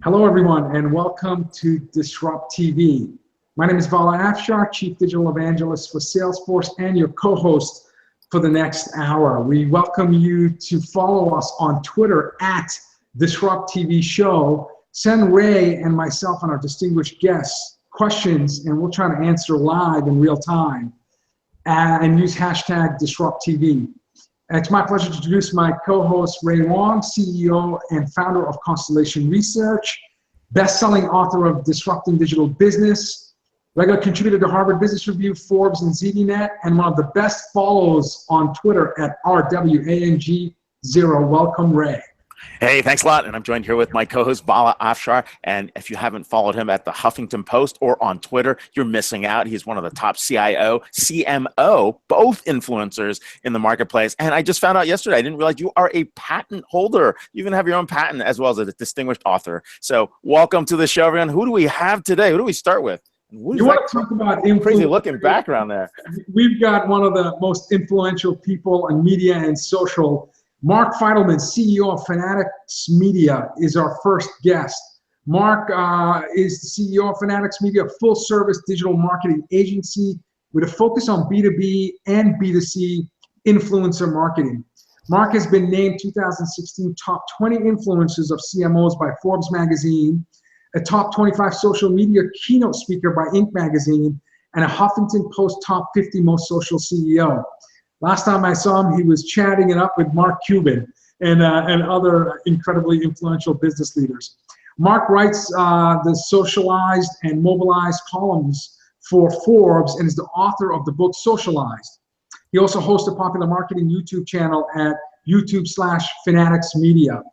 Hello, everyone, and welcome to DisrupTV. My name is Vala Afshar, Chief Digital Evangelist for Salesforce and your co-host for the next hour. We welcome you to follow us on Twitter at DisrupTV Show. Send Ray and myself and our distinguished guests questions, and we'll try to answer live in real time. And use hashtag DisrupTV. It's my pleasure to introduce my co-host, Ray Wong, CEO and founder of Constellation Research, best-selling author of Disrupting Digital Business, regular contributor to Harvard Business Review, Forbes, and ZDNet, and one of the best follows on Twitter at RWANG0. Welcome, Ray. Hey, thanks a lot. And I'm joined here with my co-host, Vala Afshar. And if you haven't followed him at the Huffington Post or on Twitter, you're missing out. He's one of the top CIO, CMO, both influencers in the marketplace. And I just found out yesterday, I didn't realize you are a patent holder. You even have your own patent as well as a distinguished author. So welcome to the show, everyone. Who do we have today? Who do we start with? You want to talk about crazy looking background there? We've got one of the most influential people in media and social. Mark Fidelman, CEO of Fanatics Media, is our first guest. Mark is the CEO of Fanatics Media, a full-service digital marketing agency with a focus on B2B and B2C influencer marketing. Mark has been named 2016 top 20 influencers of CMOs by Forbes magazine, a top 25 social media keynote speaker by Inc. magazine, and a Huffington Post top 50 most social CEO. Last time I saw him, he was chatting it up with Mark Cuban and other incredibly influential business leaders. Mark writes the socialized and mobilized columns for Forbes and is the author of the book Socialized. He also hosts a popular marketing YouTube channel at YouTube/Fanatics Media.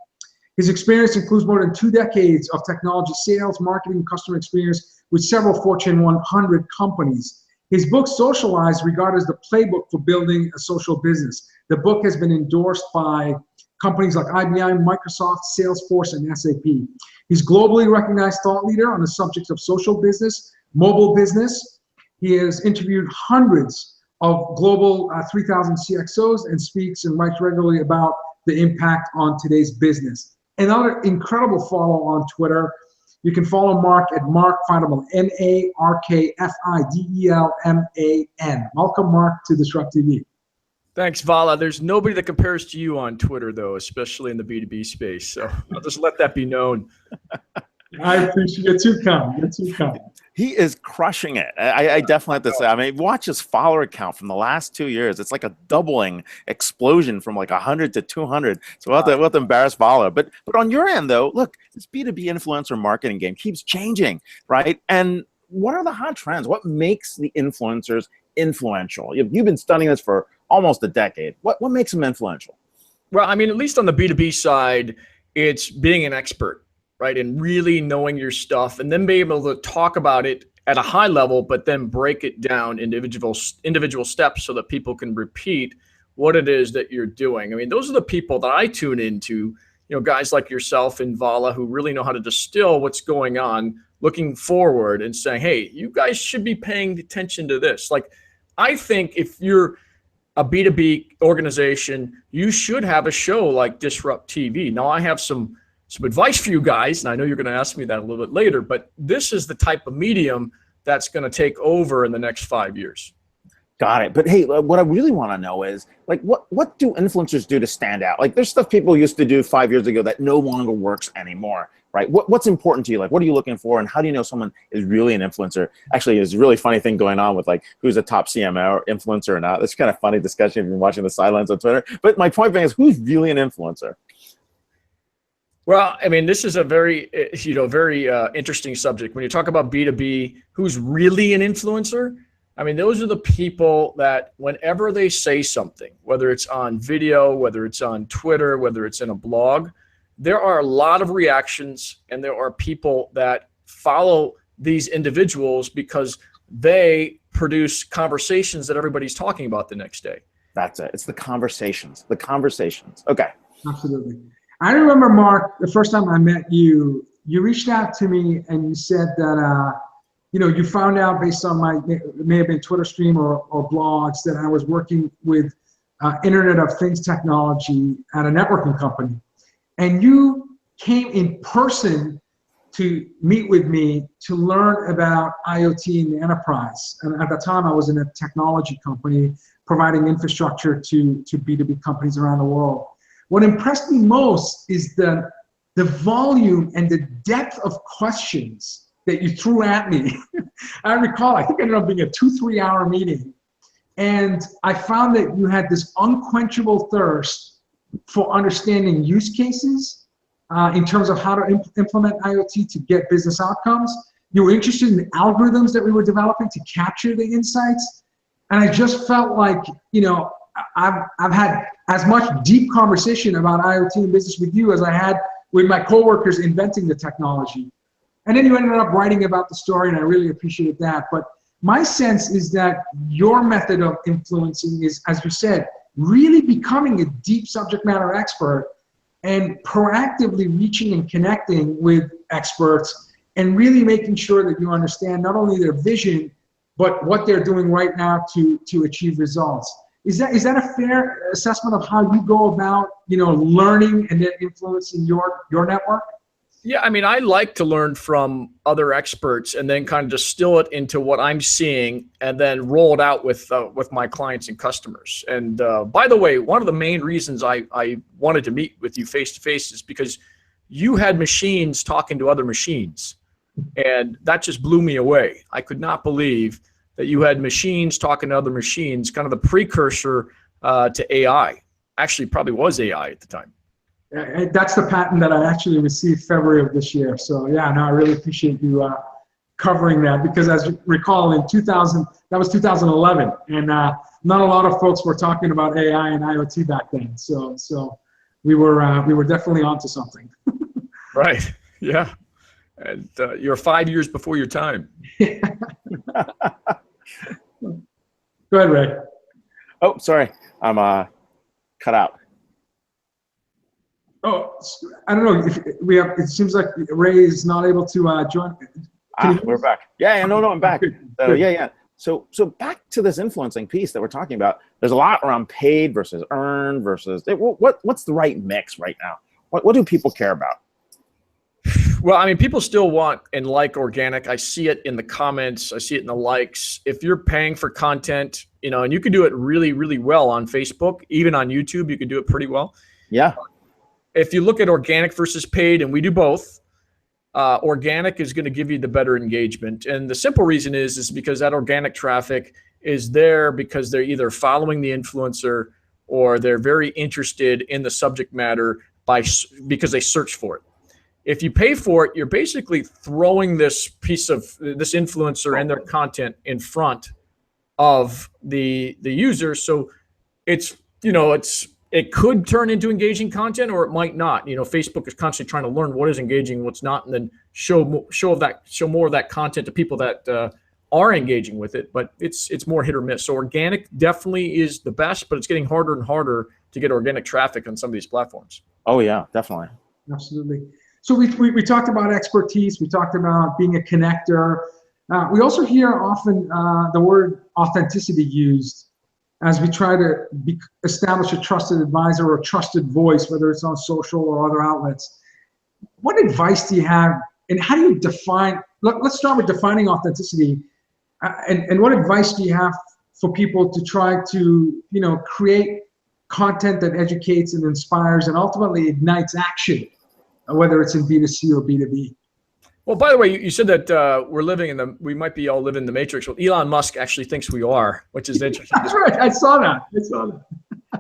His experience includes more than 2 decades of technology sales, marketing, and customer experience with several Fortune 100 companies. His book, Socialized, regarded as the playbook for building a social business. The book has been endorsed by companies like IBM, Microsoft, Salesforce, and SAP. He's globally recognized thought leader on the subjects of social business, mobile business. He has interviewed hundreds of global 3,000 CXOs and speaks and writes regularly about the impact on today's business. Another incredible follow on Twitter. You can follow Mark at Mark Fidelman, MarkFidelman. Welcome, Mark, to DisrupTV. Thanks, Vala. There's nobody that compares to you on Twitter, though, especially in the B2B space. So I'll just let that be known. I appreciate it. You're too kind. You're too kind. He is crushing it. I definitely have to say. I mean, watch his follower count from the last 2 years. It's like a doubling explosion from like 100 to 200. So we'll have to embarrass Vala. But on your end, though, look, this B2B influencer marketing game keeps changing, right? And what are the hot trends? What makes the influencers influential? You've been studying this for almost a decade. What makes them influential? Well, I mean, at least on the B2B side, it's being an expert, right? And really knowing your stuff and then be able to talk about it at a high level, but then break it down individual steps so that people can repeat what it is that you're doing. I mean, those are the people that I tune into, guys like yourself and Vala who really know how to distill what's going on, looking forward and saying, hey, you guys should be paying attention to this. Like, I think if you're a B2B organization, you should have a show like DisrupTV. Now, I have some advice for you guys, and I know you're going to ask me that a little bit later, but this is the type of medium that's going to take over in the next 5 years. Got it. But hey, what I really want to know is, like, what do influencers do to stand out? Like, there's stuff people used to do 5 years ago that no longer works anymore, right? What's important to you? Like, what are you looking for, and how do you know someone is really an influencer? Actually, there's a really funny thing going on with, like, who's a top CMO or influencer or not. That's kind of funny discussion if you've been watching the sidelines on Twitter. But my point being is, who's really an influencer? Well, I mean, this is a very interesting subject. When you talk about B2B, who's really an influencer? I mean, those are the people that whenever they say something, whether it's on video, whether it's on Twitter, whether it's in a blog, there are a lot of reactions, and there are people that follow these individuals because they produce conversations that everybody's talking about the next day. That's it. It's the conversations. The conversations. Okay. Absolutely. I remember, Mark, the first time I met you, you reached out to me and you said that, you found out based on it may have been Twitter stream or blogs, that I was working with Internet of Things technology at a networking company. And you came in person to meet with me to learn about IoT in the enterprise. And at the time, I was in a technology company providing infrastructure to B2B companies around the world. What impressed me most is the volume and the depth of questions that you threw at me. I recall, I think it ended up being a 2-3 hour meeting. And I found that you had this unquenchable thirst for understanding use cases in terms of how to implement IoT to get business outcomes. You were interested in the algorithms that we were developing to capture the insights. And I just felt like, you know, I've had as much deep conversation about IoT and business with you as I had with my coworkers inventing the technology. And then you ended up writing about the story, and I really appreciate that. But my sense is that your method of influencing is, as you said, really becoming a deep subject matter expert and proactively reaching and connecting with experts and really making sure that you understand not only their vision, but what they're doing right now to achieve results. Is that a fair assessment of how you go about, you know, learning and then influencing your network? Yeah, I mean, I like to learn from other experts and then kind of distill it into what I'm seeing and then roll it out with my clients and customers. And by the way, one of the main reasons I wanted to meet with you face to face is because you had machines talking to other machines, and that just blew me away. I could not believe that you had machines talking to other machines, kind of the precursor to AI. Actually, probably was AI at the time. That's the patent that I actually received February of this year. So yeah, no, I really appreciate you covering that, because as you recall, in 2000, that was 2011, and not a lot of folks were talking about AI and IoT back then. So we were definitely onto something. Right. Yeah. And you're 5 years before your time. Go ahead, Ray. Oh, sorry, I'm cut out. Oh, I don't know if we have. It seems like Ray is not able to join. We're back. Yeah, no, I'm back. So yeah. So back to this influencing piece that we're talking about. There's a lot around paid versus earned versus what's the right mix right now? What do people care about? Well, I mean, people still want and like organic. I see it in the comments. I see it in the likes. If you're paying for content, you know, and you can do it really, really well on Facebook, even on YouTube, you can do it pretty well. Yeah. If you look at organic versus paid, and we do both, organic is going to give you the better engagement. And the simple reason is because that organic traffic is there because they're either following the influencer or they're very interested in the subject matter because they search for it. If you pay for it, you're basically throwing this piece of this influencer and their content in front of the user. So it's, you know, it could turn into engaging content, or it might not. You know, Facebook is constantly trying to learn what is engaging, what's not, and then show more of that content to people that are engaging with it. But it's more hit or miss. So organic definitely is the best, but it's getting harder and harder to get organic traffic on some of these platforms. Oh yeah, definitely. Absolutely. So we talked about expertise. We talked about being a connector. We also hear often the word authenticity used as we try to establish a trusted advisor or a trusted voice, whether it's on social or other outlets. What advice do you have, and how do you define, let's start with defining authenticity, and what advice do you have for people to try to, you know, create content that educates and inspires and ultimately ignites action, whether it's in B2C or B2B? Well, by the way, you said that we might be all living in the matrix. Well, Elon Musk actually thinks we are, which is interesting. That's right. I saw that.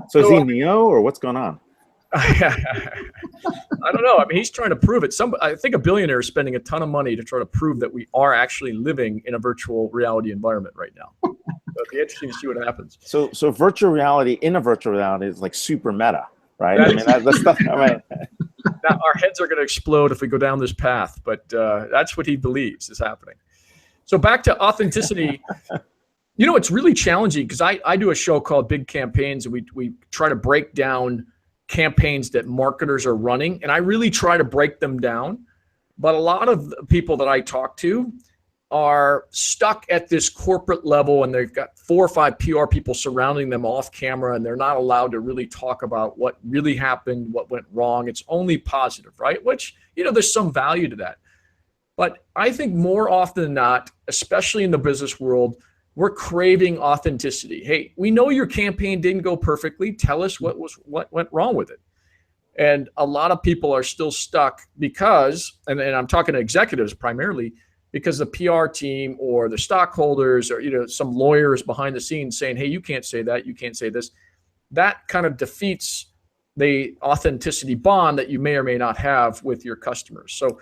So is he Neo, or what's going on? I don't know. I mean, he's trying to prove it. I think a billionaire is spending a ton of money to try to prove that we are actually living in a virtual reality environment right now. So it'll be interesting to see what happens. So virtual reality in a virtual reality is like super meta, right? I mean, that's stuff. I mean, now, our heads are going to explode if we go down this path, but that's what he believes is happening. So back to authenticity. You know, it's really challenging because I do a show called Big Campaigns, and we try to break down campaigns that marketers are running, and I really try to break them down. But a lot of the people that I talk to are stuck at this corporate level, and they've got 4 or 5 PR people surrounding them off camera, and they're not allowed to really talk about what really happened, what went wrong. It's only positive, right? Which, you know, there's some value to that. But I think more often than not, especially in the business world, we're craving authenticity. Hey, we know your campaign didn't go perfectly. Tell us what went wrong with it. And a lot of people are still stuck because, and I'm talking to executives primarily, because the PR team or the stockholders or some lawyers behind the scenes saying, hey, you can't say that, you can't say this. That kind of defeats the authenticity bond that you may or may not have with your customers. So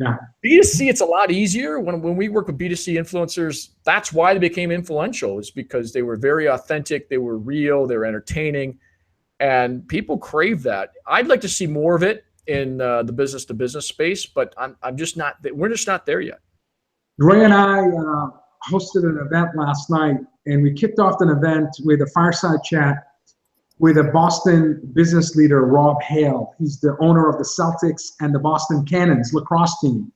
yeah. B2C, it's a lot easier. When we work with B2C influencers, that's why they became influential, is because they were very authentic, they were real, they were entertaining, and people crave that. I'd like to see more of it in the business to business space, but I'm just not. We're just not there yet. Ray and I hosted an event last night, and we kicked off an event with a fireside chat with a Boston business leader, Rob Hale. He's the owner of the Celtics and the Boston Cannons lacrosse team.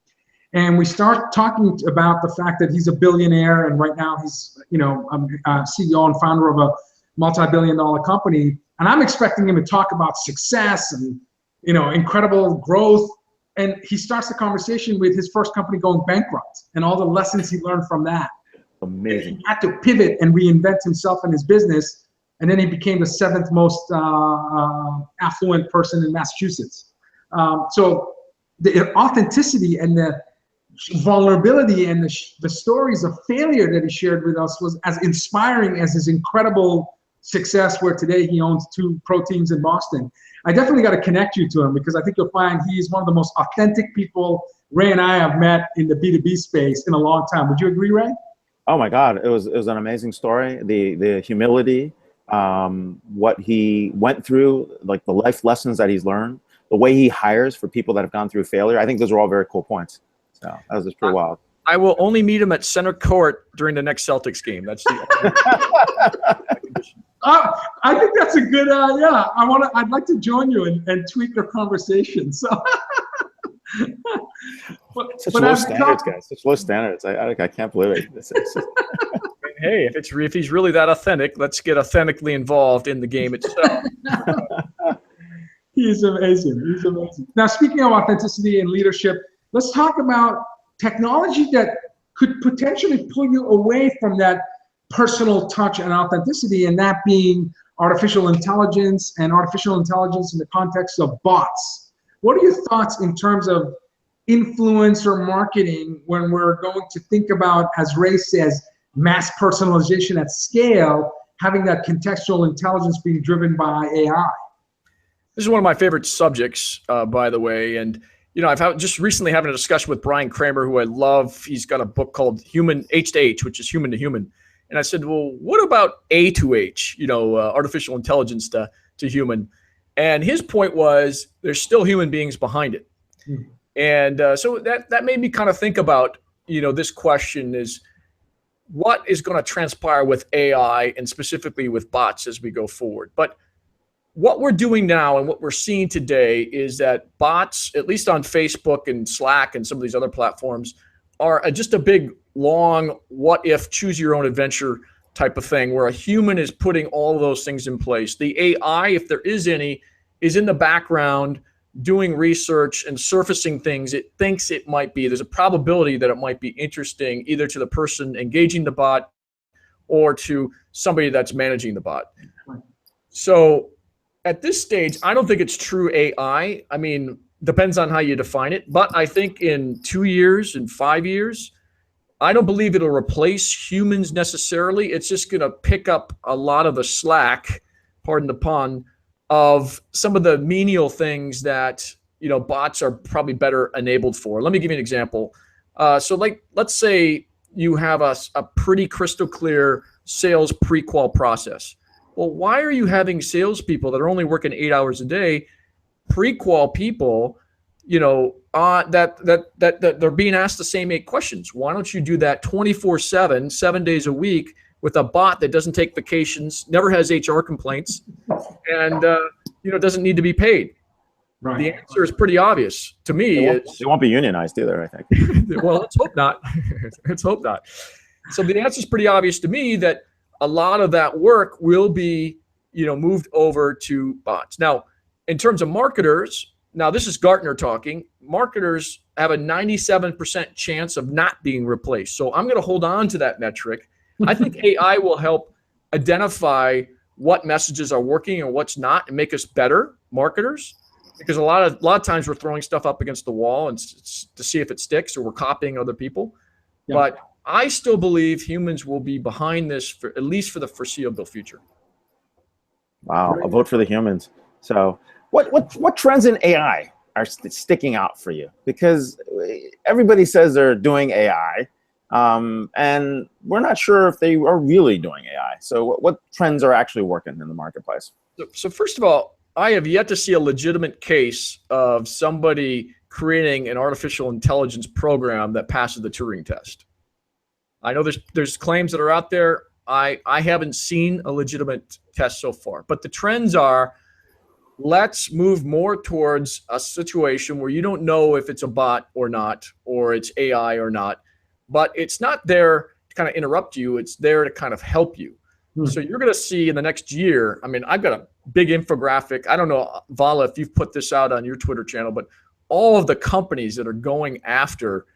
And we start talking about the fact that he's a billionaire, and right now he's CEO and founder of a multi-billion-dollar company. And I'm expecting him to talk about success and incredible growth. And he starts the conversation with his first company going bankrupt and all the lessons he learned from that. Amazing. He had to pivot and reinvent himself and his business. And then he became the 7th most affluent person in Massachusetts. So the authenticity and the vulnerability and the stories of failure that he shared with us was as inspiring as his incredible success, where today he owns 2 pro teams in Boston. I definitely got to connect you to him, because I think you'll find he's one of the most authentic people Ray and I have met in the B2B space in a long time. Would you agree, Ray? Oh my God, it was an amazing story. The humility, what he went through, like the life lessons that he's learned, the way he hires for people that have gone through failure. I think those are all very cool points. So that was just pretty wild. I will only meet him at center court during the next Celtics game. That's the I think that's a good, I'd like to join you and tweak our conversation. So, such low standards, guys. Such low standards. I can't believe it. Hey, if he's really that authentic, let's get authentically involved in the game itself. He's amazing. He's amazing. Now, speaking of authenticity and leadership, let's talk about technology that could potentially pull you away from that personal touch and authenticity, and that being artificial intelligence, and artificial intelligence in the context of bots. What are your thoughts in terms of influencer marketing when we're going to think about, as Ray says, mass personalization at scale, having that contextual intelligence being driven by AI? This is one of my favorite subjects, by the way. And, I've just recently having a discussion with Brian Kramer, who I love. He's got a book called Human H to H, which is human to human. And I said, well, what about A to H, artificial intelligence to human? And his point was there's still human beings behind it. Mm-hmm. And so that made me kind of think about, this question is, what is going to transpire with AI and specifically with bots as we go forward? But what we're doing now and what we're seeing today is that bots, at least on Facebook and Slack and some of these other platforms, are just a big, long, what if, choose your own adventure type of thing, where a human is putting all of those things in place. The AI, if there is any, is in the background doing research and surfacing things it thinks it might be. There's a probability that it might be interesting either to the person engaging the bot or to somebody that's managing the bot. So at this stage, I don't think it's true AI. I mean, depends on how you define it. But I think in 2 years, in 5 years, I don't believe it'll replace humans necessarily. It's just going to pick up a lot of the slack, pardon the pun, of some of the menial things that bots are probably better enabled for. Let me give you an example. So let's say you have a pretty crystal clear sales pre-qual process. Well, why are you having salespeople that are only working 8 hours a day, pre-qual people, that they're being asked the same 8 questions? Why don't you do that 24/7, 7 days a week, with a bot that doesn't take vacations, never has HR complaints, and doesn't need to be paid? Right. The answer is pretty obvious to me. They won't be unionized either, I think. Well, let's hope not. Let's hope not. So the answer is pretty obvious to me, that a lot of that work will be moved over to bots. Now, in terms of marketers, Now, this is Gartner talking. Marketers have a 97% chance of not being replaced. So I'm going to hold on to that metric. I think AI will help identify what messages are working and what's not, and make us better marketers. Because a lot of times we're throwing stuff up against the wall and to see if it sticks, or we're copying other people. Yeah. But I still believe humans will be behind this for at least for the foreseeable future. Wow, a vote for the humans. So what trends in AI are sticking out for you? Because everybody says they're doing AI, and we're not sure if they are really doing AI. So what trends are actually working in the marketplace? So first of all, I have yet to see a legitimate case of somebody creating an artificial intelligence program that passes the Turing test. I know there's claims that are out there. I haven't seen a legitimate test so far, but the trends are, let's move more towards a situation where you don't know if it's a bot or not, or it's AI or not, but it's not there to kind of interrupt you. It's there to kind of help you. So you're going to see in the next year, I mean, I've got a big infographic. I don't know, Vala, if you've put this out on your Twitter channel, but all of the companies that are going after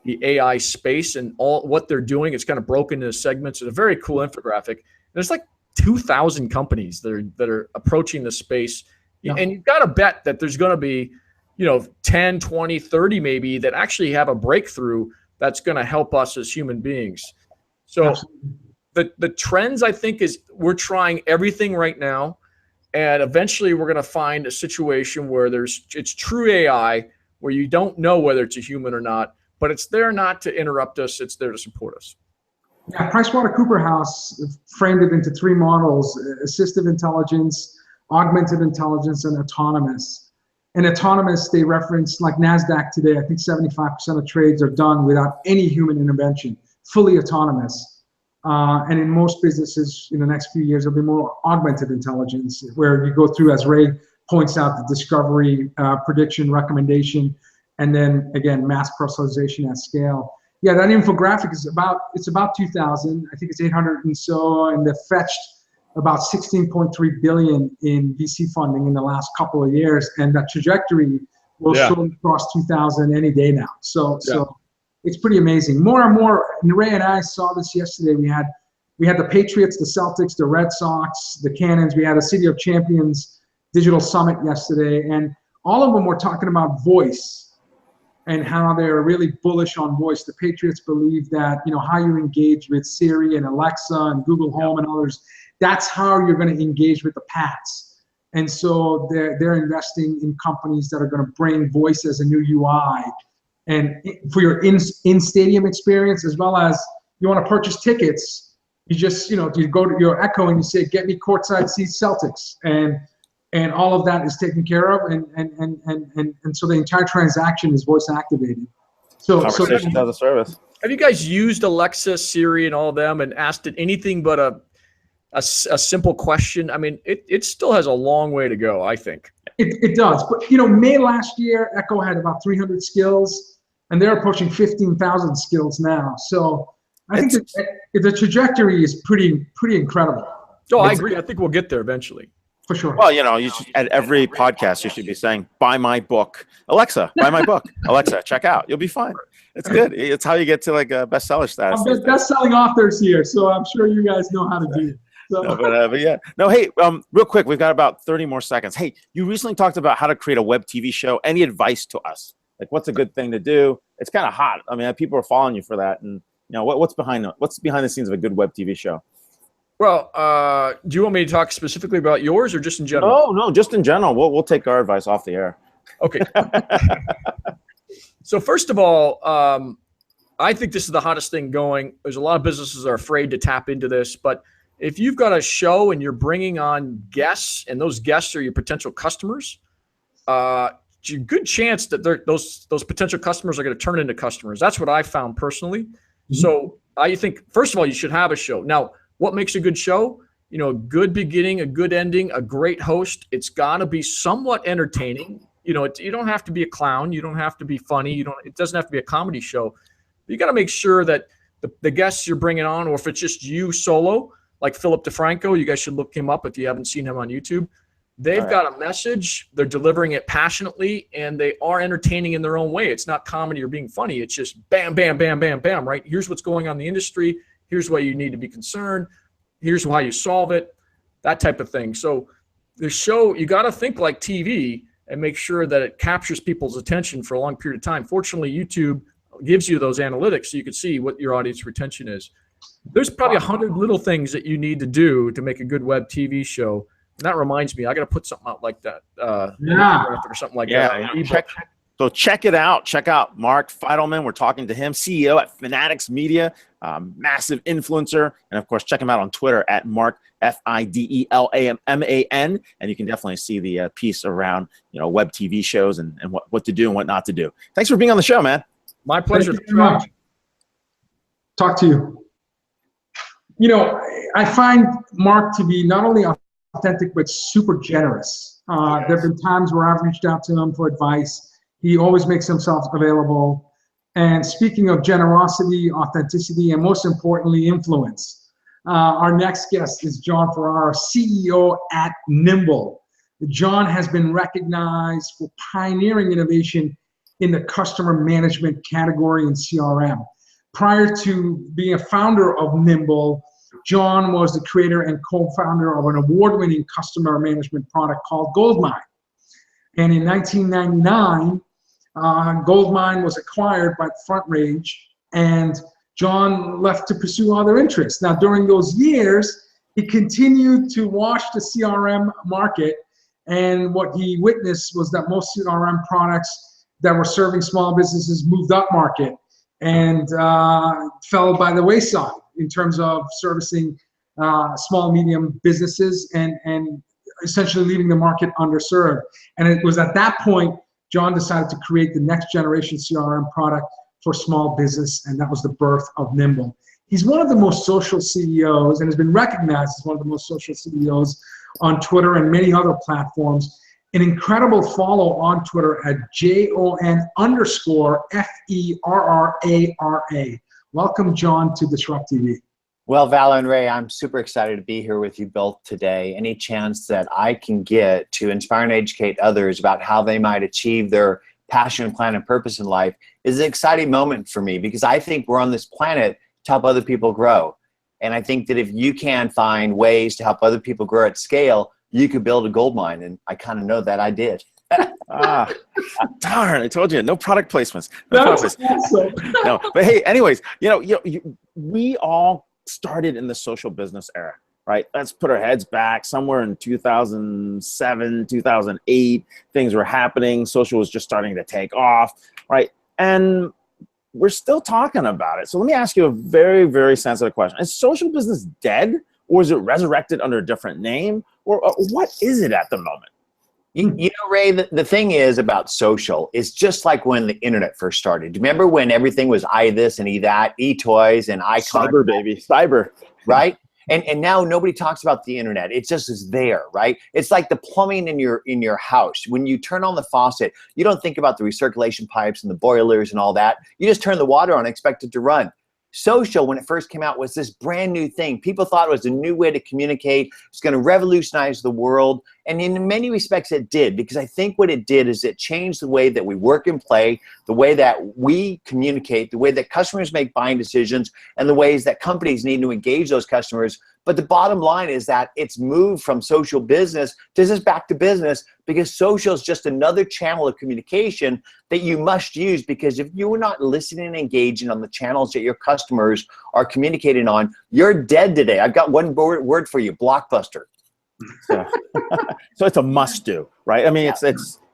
the AI space and all what they're doing, it's kind of broken into segments. It's a very cool infographic. There's like 2,000 companies that are approaching the space. Yeah. And you've got to bet that there's going to be, 10, 20, 30 maybe that actually have a breakthrough that's going to help us as human beings. So absolutely. The trends, I think, is we're trying everything right now, and eventually we're going to find a situation where it's true AI, where you don't know whether it's a human or not, but it's there not to interrupt us. It's there to support us. Yeah, PricewaterhouseCoopers framed it into 3 models: assistive intelligence, augmented intelligence, and autonomous. And autonomous, they reference like NASDAQ today, I think 75% of trades are done without any human intervention, fully autonomous. And in most businesses in the next few years, there'll be more augmented intelligence, where you go through, as Ray points out, the discovery, prediction, recommendation, and then again, mass personalization at scale. Yeah, that infographic is about 2,000. I think it's 800 and so, and they've fetched about 16.3 billion in VC funding in the last couple of years, and that trajectory will surely cross 2,000 any day now. So it's pretty amazing. More and more, and Ray and I saw this yesterday. We had the Patriots, the Celtics, the Red Sox, the Cannons. We had a City of Champions digital summit yesterday, and all of them were talking about voice and how they're really bullish on voice. The Patriots believe that, how you engage with Siri and Alexa and Google Home and others, that's how you're going to engage with the Pats. And so they're investing in companies that are going to bring voice as a new UI. And for your in-stadium experience, as well as you want to purchase tickets, you just, you go to your Echo and you say, get me courtside seats Celtics. And all of that is taken care of. And so the entire transaction is voice activated. Conversation as a service. Have you guys used Alexa, Siri, and all of them and asked it anything but a simple question? I mean, it still has a long way to go, I think. It does. But, May last year, Echo had about 300 skills. And they're approaching 15,000 skills now. So I think the trajectory is pretty incredible. Oh, I agree. I think we'll get there eventually. For sure. Well, you should, at every podcast, you should be saying, buy my book. Alexa, buy my book.Alexa, check out. You'll be fine. It's good. It's how you get to like a bestseller status. I'm best-selling authors here, so I'm sure you guys know how to do it. So. No, but yeah. No, hey, real quick, we've got about 30 more seconds. Hey, you recently talked about how to create a web TV show. Any advice to us? Like, what's a good thing to do? It's kind of hot. I mean, people are following you for that. And, what's behind the scenes of a good web TV show? Well, do you want me to talk specifically about yours or just in general? No, just in general. We'll take our advice off the air. Okay. So first of all, I think this is the hottest thing going. There's a lot of businesses that are afraid to tap into this, but if you've got a show and you're bringing on guests and those guests are your potential customers, it's a good chance that those potential customers are going to turn into customers. That's what I found personally. Mm-hmm. So I think, first of all, you should have a show. Now, what makes a good show? A good beginning, a good ending, a great host. It's got to be somewhat entertaining. You don't have to be a clown. You don't have to be funny. It doesn't have to be a comedy show. You got to make sure that the guests you're bringing on, or if it's just you solo, like Philip DeFranco, you guys should look him up if you haven't seen him on YouTube. They've got a message, they're delivering it passionately, and they are entertaining in their own way. It's not comedy or being funny. It's just bam, bam, bam, bam, bam, right? Here's what's going on in the industry. Here's why you need to be concerned. Here's how you solve it, that type of thing. So the show, you got to think like TV and make sure that it captures people's attention for a long period of time. Fortunately, YouTube gives you those analytics so you can see what your audience retention is. There's probably 100 little things that you need to do to make a good web TV show. And that reminds me, I got to put something out like that. Or something like that. So check it out. Check out Mark Fidelman. We're talking to him, CEO at Fanatics Media, massive influencer. And of course, check him out on Twitter at Mark Fidelman. And you can definitely see the piece around, web TV shows and what to do and what not to do. Thanks for being on the show, man. My pleasure. Thank you very much. Talk to you. I find Mark to be not only authentic, but super generous. There have been times where I've reached out to him for advice. He always makes himself available. And speaking of generosity, authenticity, and most importantly, influence, our next guest is John Ferrara, CEO at Nimble. John has been recognized for pioneering innovation in the customer management category in CRM. Prior to being a founder of Nimble, John was the creator and co-founder of an award-winning customer management product called Goldmine. And in 1999, Goldmine was acquired by Front Range, and John left to pursue other interests. Now, during those years, he continued to watch the CRM market, and what he witnessed was that most CRM products that were serving small businesses moved up market and fell by the wayside in terms of servicing small, medium businesses and essentially leaving the market underserved. And it was at that point, John decided to create the next generation CRM product for small business, and that was the birth of Nimble. He's one of the most social CEOs and has been recognized as one of the most social CEOs on Twitter and many other platforms. An incredible follow on Twitter at JON_FERRARA. Welcome, John, to DisrupTV. Well, Val and Ray, I'm super excited to be here with you both today. Any chance that I can get to inspire and educate others about how they might achieve their passion, plan, and purpose in life is an exciting moment for me, because I think we're on this planet to help other people grow. And I think that if you can find ways to help other people grow at scale, you could build a gold mine. And I kind of know that I did. Darn, I told you, no product placements. No, no, but hey, anyways, we all started in the social business era, right? Let's put our heads back somewhere in 2007, 2008, things were happening. Social was just starting to take off, right? And we're still talking about it. So let me ask you a very, very sensitive question. Is social business dead, or is it resurrected under a different name? Or what is it at the moment? You know, Ray, the thing is about social is just like when the internet first started. Do you remember when everything was I this and E that, E toys and icon? Cyber, baby, cyber. Right? And now nobody talks about the internet. It just is there, right? It's like the plumbing in your house. When you turn on the faucet, you don't think about the recirculation pipes and the boilers and all that. You just turn the water on and expect it to run. Social, when it first came out, was this brand new thing. People thought it was a new way to communicate. It's going to revolutionize the world. And in many respects, it did, because I think what it did is it changed the way that we work and play, the way that we communicate, the way that customers make buying decisions, and the ways that companies need to engage those customers. But the bottom line is that it's moved from social business to just back to business, because social is just another channel of communication that you must use, because if you are not listening and engaging on the channels that your customers are communicating on, you're dead today. I've got one word for you: blockbuster. So it's a must do, right? I mean,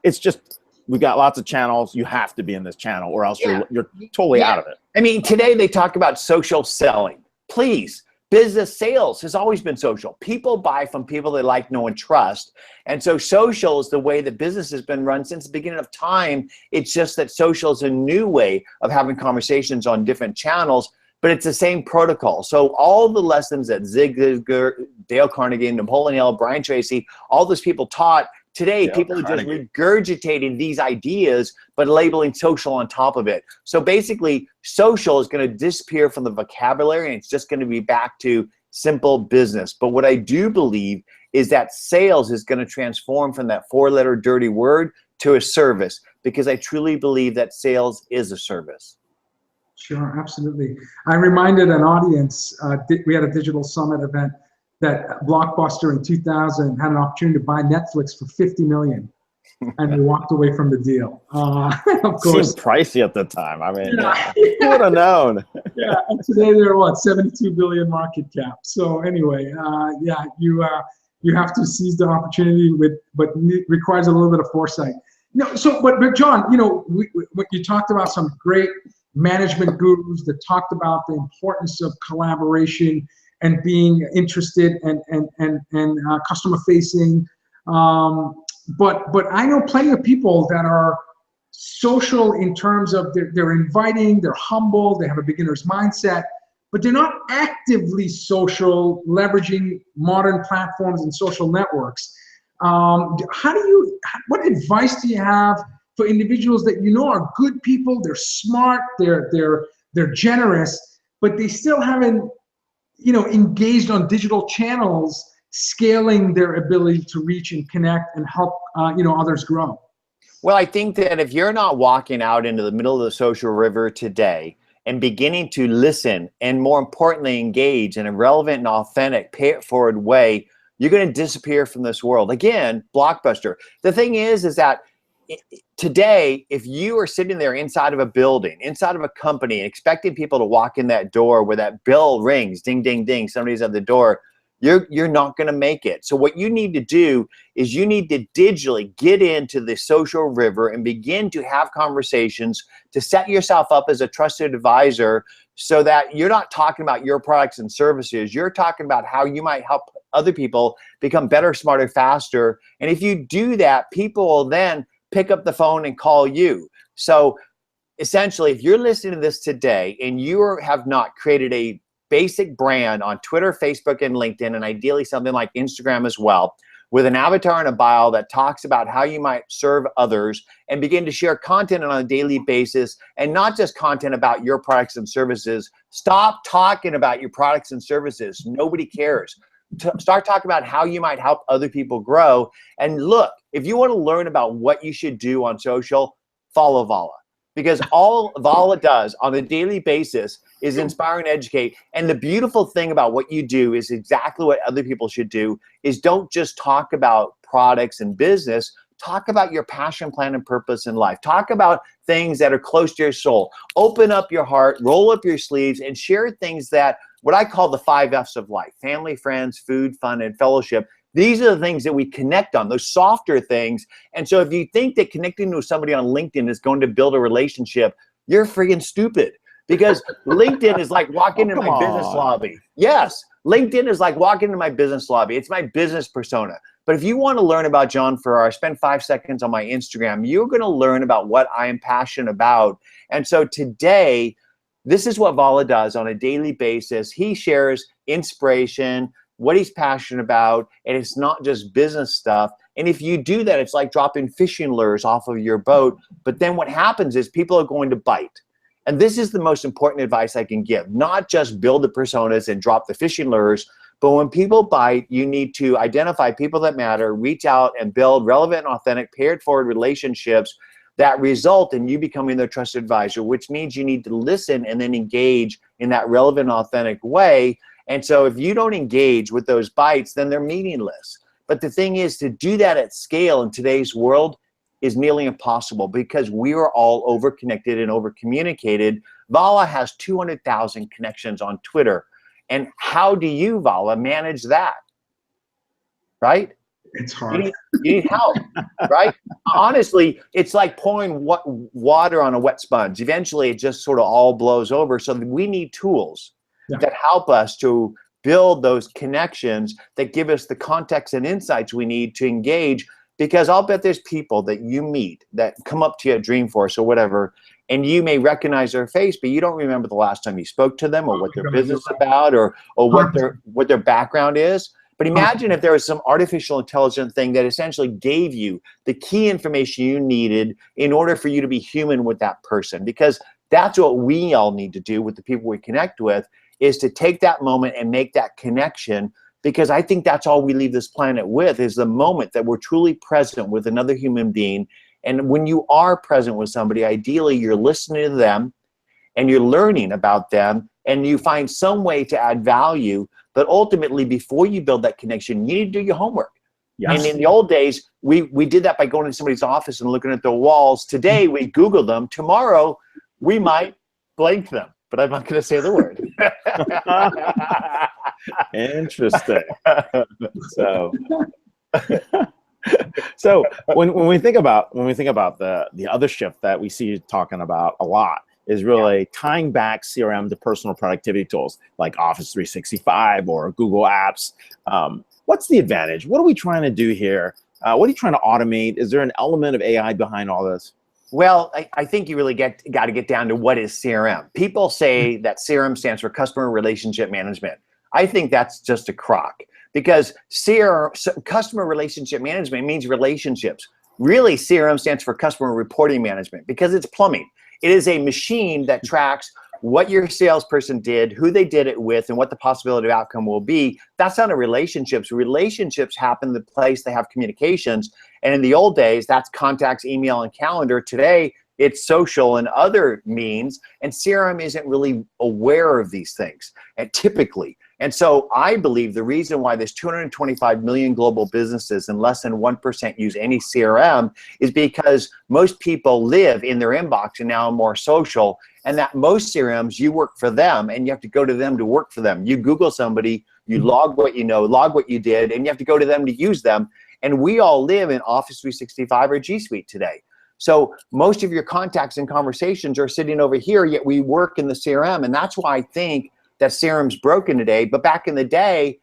it's just, we got lots of channels. You have to be in this channel, or else you're totally out of it. I mean, today they talk about social selling. Please. Business sales has always been social. People buy from people they like, know, and trust. And so social is the way that business has been run since the beginning of time. It's just that social is a new way of having conversations on different channels, but it's the same protocol. So all the lessons that Zig Ziglar, Dale Carnegie, Napoleon Hill, Brian Tracy, all those people taught, today people are just regurgitating these ideas, but labeling social on top of it. So basically, social is going to disappear from the vocabulary, and it's just going to be back to simple business. But what I do believe is that sales is going to transform from that 4-letter dirty word to a service, because I truly believe that sales is a service. Sure, absolutely. I reminded an audience, we had a digital summit event, that Blockbuster in 2000 had an opportunity to buy Netflix for $50 million, and they walked away from the deal. Of course, seemed pricey at the time. I mean, yeah. who would have known? Yeah, and today they're what, 72 billion market cap. So anyway, yeah, you have to seize the opportunity but it requires a little bit of foresight. No, so but John, you know, you talked about some great management gurus that talked about the importance of collaboration and being interested and customer facing. But I know plenty of people that are social in terms of they're inviting, they're humble, they have a beginner's mindset, but they're not actively social, leveraging modern platforms and social networks. What advice do you have for individuals that you know are good people, they're smart, they're generous, but they still haven't, you know, engaged on digital channels, scaling their ability to reach and connect and help you know, others grow? Well, I think that if you're not walking out into the middle of the social river today and beginning to listen and, more importantly, engage in a relevant and authentic, pay it forward way, you're going to disappear from this world. Again, Blockbuster. The thing is that today, if you are sitting there inside of a building, inside of a company, and expecting people to walk in that door where that bell rings, ding, ding, ding, somebody's at the door, you're not going to make it. So what you need to do is you need to digitally get into the social river and begin to have conversations to set yourself up as a trusted advisor, so that you're not talking about your products and services. You're talking about how you might help other people become better, smarter, faster. And if you do that, people will then pick up the phone and call you. So essentially, if you're listening to this today and you have not created a basic brand on Twitter, Facebook, and LinkedIn, and ideally something like Instagram as well, with an avatar and a bio that talks about how you might serve others, and begin to share content on a daily basis, and not just content about your products and services. Stop talking about your products and services. Nobody cares. Start talking about how you might help other people grow. And look, if you want to learn about what you should do on social, follow Vala. Because all Vala does on a daily basis is inspire and educate. And the beautiful thing about what you do is exactly what other people should do, is don't just talk about products and business, talk about your passion, plan, and purpose in life. Talk about things that are close to your soul. Open up your heart, roll up your sleeves, and share things that, what I call the 5 F's of life: family, friends, food, fun, and fellowship. These are the things that we connect on, those softer things. And so if you think that connecting to somebody on LinkedIn is going to build a relationship, you're friggin' stupid. Because LinkedIn is like walking into my business lobby. Yes, LinkedIn is like walking into my business lobby. It's my business persona. But if you want to learn about John Ferrara, spend 5 seconds on my Instagram. You're going to learn about what I am passionate about. And so today, this is what Vala does on a daily basis. He shares inspiration, what he's passionate about, and it's not just business stuff. And if you do that, it's like dropping fishing lures off of your boat. But then what happens is people are going to bite. And this is the most important advice I can give. Not just build the personas and drop the fishing lures, but when people bite, you need to identify people that matter, reach out and build relevant and authentic, paired forward relationships that result in you becoming their trusted advisor, which means you need to listen and then engage in that relevant, authentic way. And so if you don't engage with those bites, then they're meaningless. But the thing is, to do that at scale in today's world is nearly impossible, because we are all over-connected and over-communicated. Vala has 200,000 connections on Twitter. And how do you, Vala, manage that? Right? It's hard. You need help, right? Honestly, it's like pouring water on a wet sponge. Eventually, it just sort of all blows over. So we need tools that help us to build those connections that give us the context and insights we need to engage. Because I'll bet there's people that you meet that come up to you at Dreamforce or whatever, and you may recognize their face, but you don't remember the last time you spoke to them, or what their business is about, or what their background is. But imagine if there was some artificial intelligence thing that essentially gave you the key information you needed in order for you to be human with that person. Because that's what we all need to do with the people we connect with, is to take that moment and make that connection, because I think that's all we leave this planet with, is the moment that we're truly present with another human being. And when you are present with somebody, ideally you're listening to them and you're learning about them, and you find some way to add value. But ultimately, before you build that connection, you need to do your homework. Yes. And in the old days, we did that by going to somebody's office and looking at their walls. Today, we Google them. Tomorrow, we might blank them, but I'm not going to say the word. Interesting. So when we think about the other shift that we see you talking about a lot is really tying back CRM to personal productivity tools like Office 365 or Google Apps. What's the advantage? What are we trying to do here? What are you trying to automate? Is there an element of AI behind all this? Well, I think you really got to get down to what is CRM. People say that CRM stands for Customer Relationship Management. I think that's just a crock, because Customer Relationship Management means relationships. Really, CRM stands for Customer Reporting Management, because it's plumbing. It is a machine that tracks what your salesperson did, who they did it with, and what the possibility of outcome will be. That's not a relationships. Relationships happen the place they have communications. And in the old days, that's contacts, email, and calendar. Today, it's social and other means. And CRM isn't really aware of these things, and typically. And so I believe the reason why there's 225 million global businesses and less than 1% use any CRM is because most people live in their inbox and now more social, and that most CRMs, you work for them and you have to go to them to work for them. You Google somebody, you log what you know, log what you did, and you have to go to them to use them. And we all live in Office 365 or G Suite today. So most of your contacts and conversations are sitting over here, yet we work in the CRM. And that's why I think that CRM's broken today. But back in the day,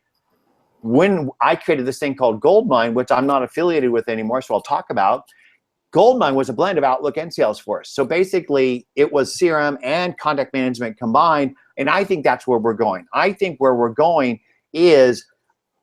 when I created this thing called Goldmine, which I'm not affiliated with anymore, so I'll talk about, Goldmine was a blend of Outlook and Salesforce. So basically, it was CRM and contact management combined, and I think that's where we're going. I think where we're going is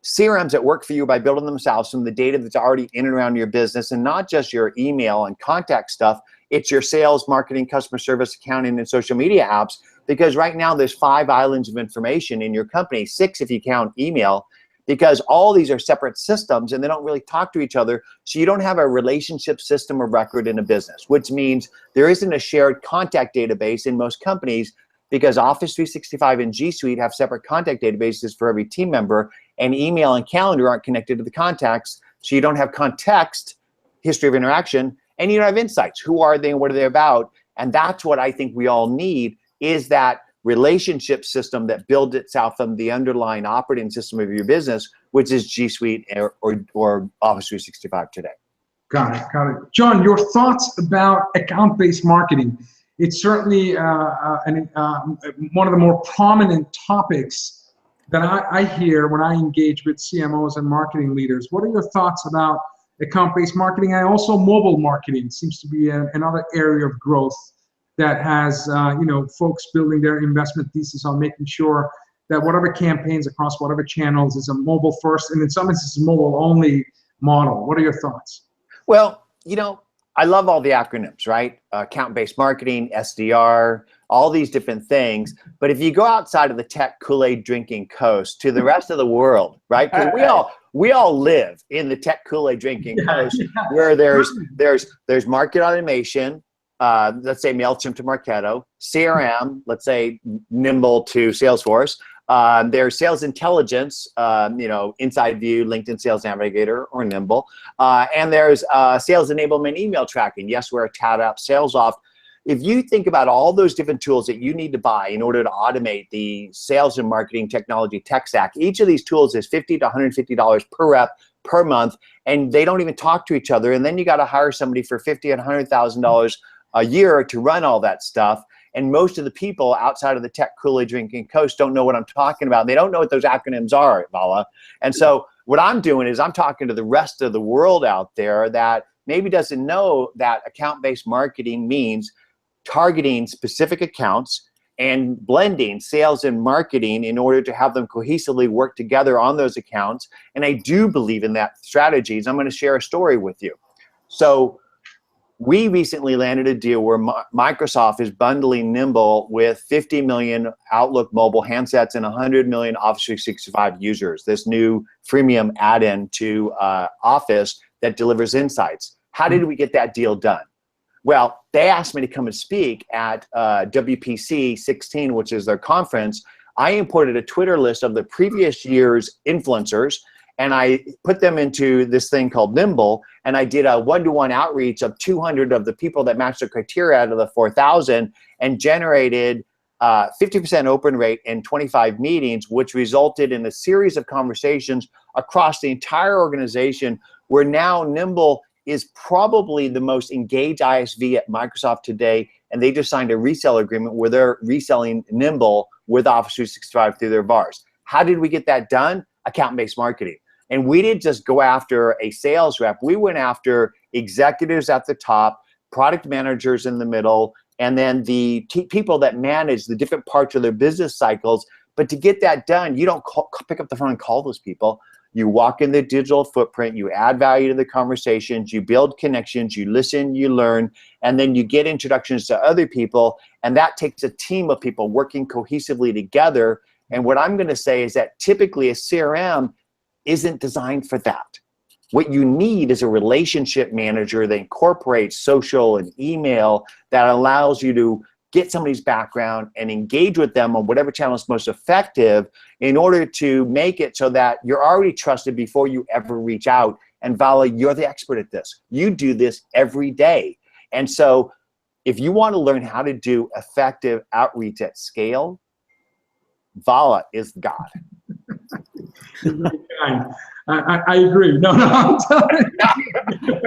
CRMs that work for you by building themselves from the data that's already in and around your business, and not just your email and contact stuff. It's your sales, marketing, customer service, accounting, and social media apps. Because right now there's 5 islands of information in your company, 6 if you count email, because all these are separate systems and they don't really talk to each other. So you don't have a relationship system of record in a business, which means there isn't a shared contact database in most companies, because Office 365 and G Suite have separate contact databases for every team member, and email and calendar aren't connected to the contacts. So you don't have context, history of interaction, and you don't have insights. Who are they and what are they about? And that's what I think we all need, is that relationship system that builds itself from the underlying operating system of your business, which is G Suite or Office 365 today. Got it. John, your thoughts about account-based marketing? It's certainly one of the more prominent topics that I hear when I engage with CMOs and marketing leaders. What are your thoughts about account-based marketing? And also mobile marketing seems to be another area of growth that has folks building their investment thesis on making sure that whatever campaigns across whatever channels is a mobile first, and in some instances mobile only model. What are your thoughts? Well, I love all the acronyms, right? Account-based marketing, SDR, all these different things. But if you go outside of the tech Kool-Aid drinking coast to the rest of the world, right? 'Cause we all live in the tech Kool-Aid drinking coast, where there's market automation. Let's say MailChimp to Marketo, CRM, let's say Nimble to Salesforce. There's sales intelligence, Inside View, LinkedIn Sales Navigator, or Nimble. And there's sales enablement email tracking, Yesware, TADAP, SalesOft. If you think about all those different tools that you need to buy in order to automate the sales and marketing technology tech stack, each of these tools is $50 to $150 per rep per month, and they don't even talk to each other. And then you got to hire somebody for $50,000 and $100,000 a year to run all that stuff. And most of the people outside of the tech Kool-Aid drinking coast don't know what I'm talking about. They don't know what those acronyms are, Vala. And so what I'm doing is I'm talking to the rest of the world out there that maybe doesn't know that account-based marketing means targeting specific accounts and blending sales and marketing in order to have them cohesively work together on those accounts. And I do believe in that strategies. I'm going to share a story with you. So We recently landed a deal where Microsoft is bundling Nimble with 50 million Outlook mobile handsets and 100 million Office 365 users, this new freemium add-in to Office that delivers insights. How did we get that deal done? Well, they asked me to come and speak at WPC 16, which is their conference. I imported a Twitter list of the previous year's influencers, and I put them into this thing called Nimble, and I did a one-to-one outreach of 200 of the people that matched the criteria out of the 4,000 and generated 50% open rate in 25 meetings, which resulted in a series of conversations across the entire organization, where now Nimble is probably the most engaged ISV at Microsoft today, and they just signed a reseller agreement where they're reselling Nimble with Office 365 through their VARs. How did we get that done? Account-based marketing. And we didn't just go after a sales rep. We went after executives at the top, product managers in the middle, and then the people that manage the different parts of their business cycles. But to get that done, you don't pick up the phone and call those people. You walk in the digital footprint, you add value to the conversations, you build connections, you listen, you learn, and then you get introductions to other people, and that takes a team of people working cohesively together. And what I'm going to say is that typically a CRM isn't designed for that. What you need is a relationship manager that incorporates social and email that allows you to get somebody's background and engage with them on whatever channel is most effective in order to make it so that you're already trusted before you ever reach out. And Vala, you're the expert at this. You do this every day. And so if you want to learn how to do effective outreach at scale, Vala is God. I agree. No, I'm telling you.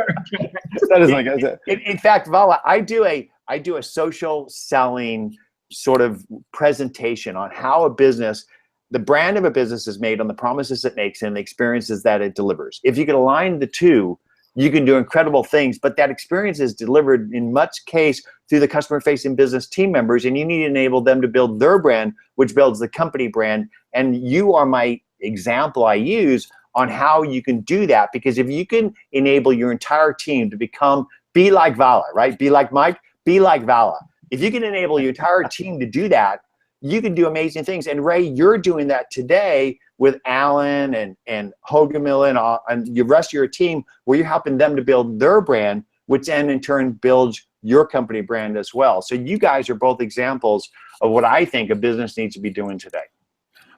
That is like, in fact, Vala, I do a social selling sort of presentation on how a business, the brand of a business is made on the promises it makes and the experiences that it delivers. If you can align the two, you can do incredible things, but that experience is delivered in much case through the customer-facing business team members, and you need to enable them to build their brand, which builds the company brand. And you are my example I use on how you can do that, because if you can enable your entire team to be like Vala, right? Be like Mike, be like Vala. If you can enable your entire team to do that, you can do amazing things. And Ray, you're doing that today with Alan and Holger and the rest of your team, where you're helping them to build their brand, which then in turn builds your company brand as well. So you guys are both examples of what I think a business needs to be doing today.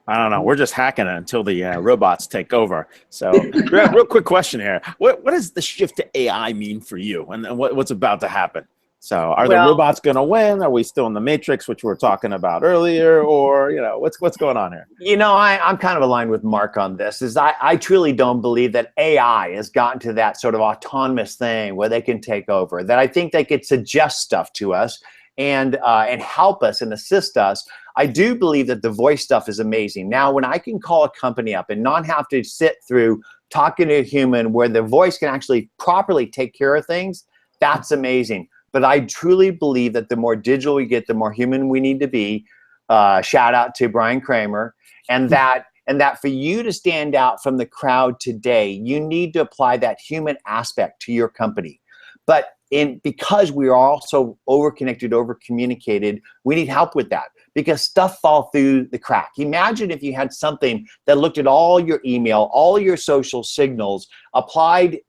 I don't know. We're just hacking it until the robots take over. So real quick question here. What does the shift to AI mean for you, and what's about to happen? So are the robots going to win? Are we still in the matrix, which we were talking about earlier? Or, you know, what's going on here? You know, I'm kind of aligned with Mark on this. I truly don't believe that AI has gotten to that sort of autonomous thing where they can take over. That I think they could suggest stuff to us and help us and assist us. I do believe that the voice stuff is amazing. Now, when I can call a company up and not have to sit through talking to a human where the voice can actually properly take care of things, that's amazing. But I truly believe that the more digital we get, the more human we need to be. Shout out to Brian Kramer. And that for you to stand out from the crowd today, you need to apply that human aspect to your company. But because we are also over-connected, over-communicated, we need help with that, because stuff falls through the crack. Imagine if you had something that looked at all your email, all your social signals, applied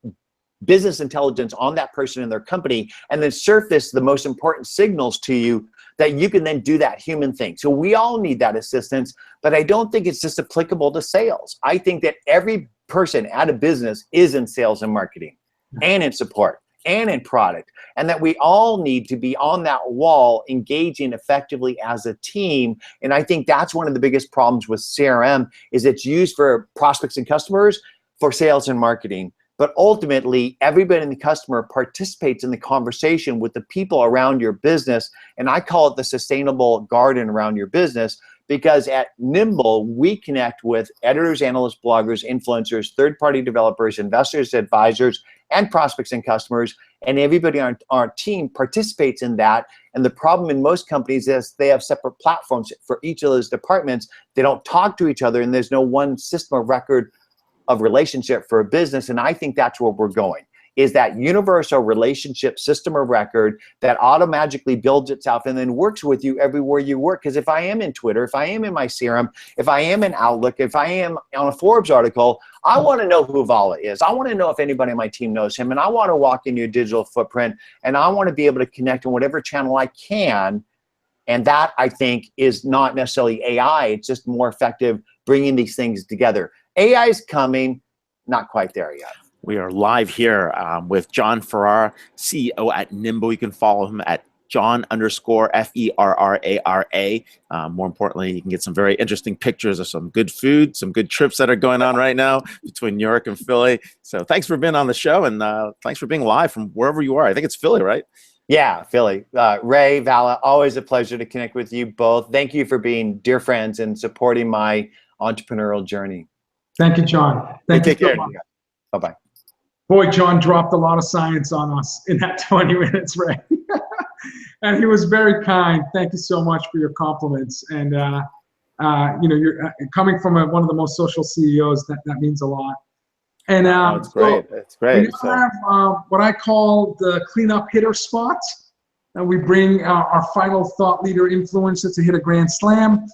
business intelligence on that person and their company, and then surface the most important signals to you that you can then do that human thing. So we all need that assistance, but I don't think it's just applicable to sales. I think that every person at a business is in sales and marketing and in support and in product, and that we all need to be on that wall engaging effectively as a team. And I think that's one of the biggest problems with CRM is it's used for prospects and customers, for sales and marketing. But ultimately, everybody in the customer participates in the conversation with the people around your business. And I call it the sustainable garden around your business, because at Nimble, we connect with editors, analysts, bloggers, influencers, third-party developers, investors, advisors, and prospects and customers. And everybody on our team participates in that. And the problem in most companies is they have separate platforms for each of those departments. They don't talk to each other, and there's no one system of record of relationship for a business. And I think that's where we're going. is that universal relationship system of record that automatically builds itself and then works with you everywhere you work. Because if I am in Twitter, if I am in my CRM, if I am in Outlook, if I am on a Forbes article, I want to know who Vala is. I want to know if anybody on my team knows him, and I want to walk into your digital footprint, and I want to be able to connect in whatever channel I can. And that, I think, is not necessarily AI. It's just more effective bringing these things together. AI is coming, not quite there yet. We are live here with John Ferrara, CEO at Nimble. You can follow him at John_Ferrara. More importantly, you can get some very interesting pictures of some good food, some good trips that are going on right now between New York and Philly. So thanks for being on the show, and thanks for being live from wherever you are. I think it's Philly, right? Yeah, Philly. Ray, Vala, always a pleasure to connect with you both. Thank you for being dear friends and supporting my entrepreneurial journey. Thank you, John. Thank you so much. Bye-bye. Boy, John dropped a lot of science on us in that 20 minutes, Ray. And he was very kind. Thank you so much for your compliments. And, you're coming from one of the most social CEOs, that means a lot. And it's great. It's great. We have what I call the cleanup hitter spot. And we bring our final thought leader influencer to hit a grand slam.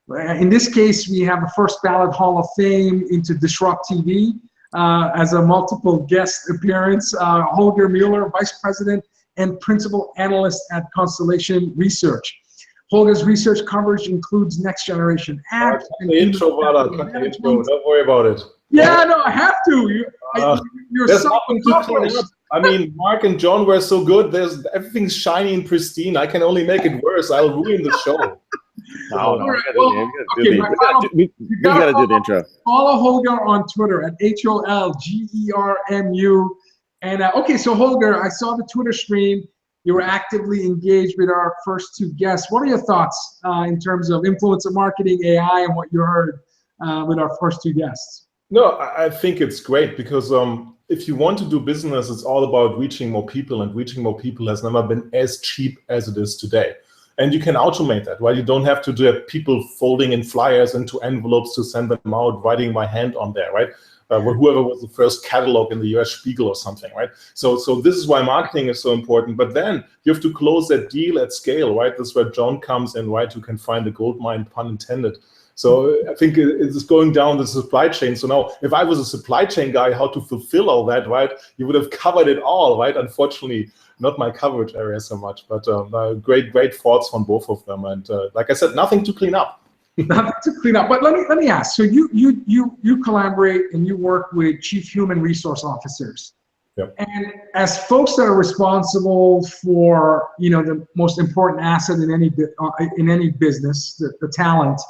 In this case, we have the first ballot Hall of Fame into DisrupTV as a multiple guest appearance. Holger Mueller, Vice President and Principal Analyst at Constellation Research. Holger's research coverage includes next generation apps. Don't worry about it. Yeah, no, I have to. You're there's so nothing to clean up. I mean, Mark and John were so good. Everything's shiny and pristine. I can only make it worse. I'll ruin the show. We gotta do the intro. Follow Holger on Twitter at HOLGERMU. And okay, so Holger, I saw the Twitter stream. You were actively engaged with our first two guests. What are your thoughts in terms of influencer marketing, AI, and what you heard with our first two guests? No, I think it's great because if you want to do business, it's all about reaching more people, and reaching more people has never been as cheap as it is today. And you can automate that, right? You don't have to have people folding in flyers into envelopes to send them out, writing by hand on there, right? Whoever was the first catalog in the US Spiegel or something, right? So this is why marketing is so important. But then you have to close that deal at scale, right? That's where John comes in, right? You can find the gold mine, pun intended. So I think it's going down the supply chain. So now, if I was a supply chain guy, how to fulfill all that, right? You would have covered it all, right? Unfortunately, not my coverage area so much, but great thoughts from both of them. And like I said, nothing to clean up. Nothing to clean up. But let me ask. So you collaborate and you work with chief human resource officers. Yep. And as folks that are responsible for the most important asset in any business, the talent.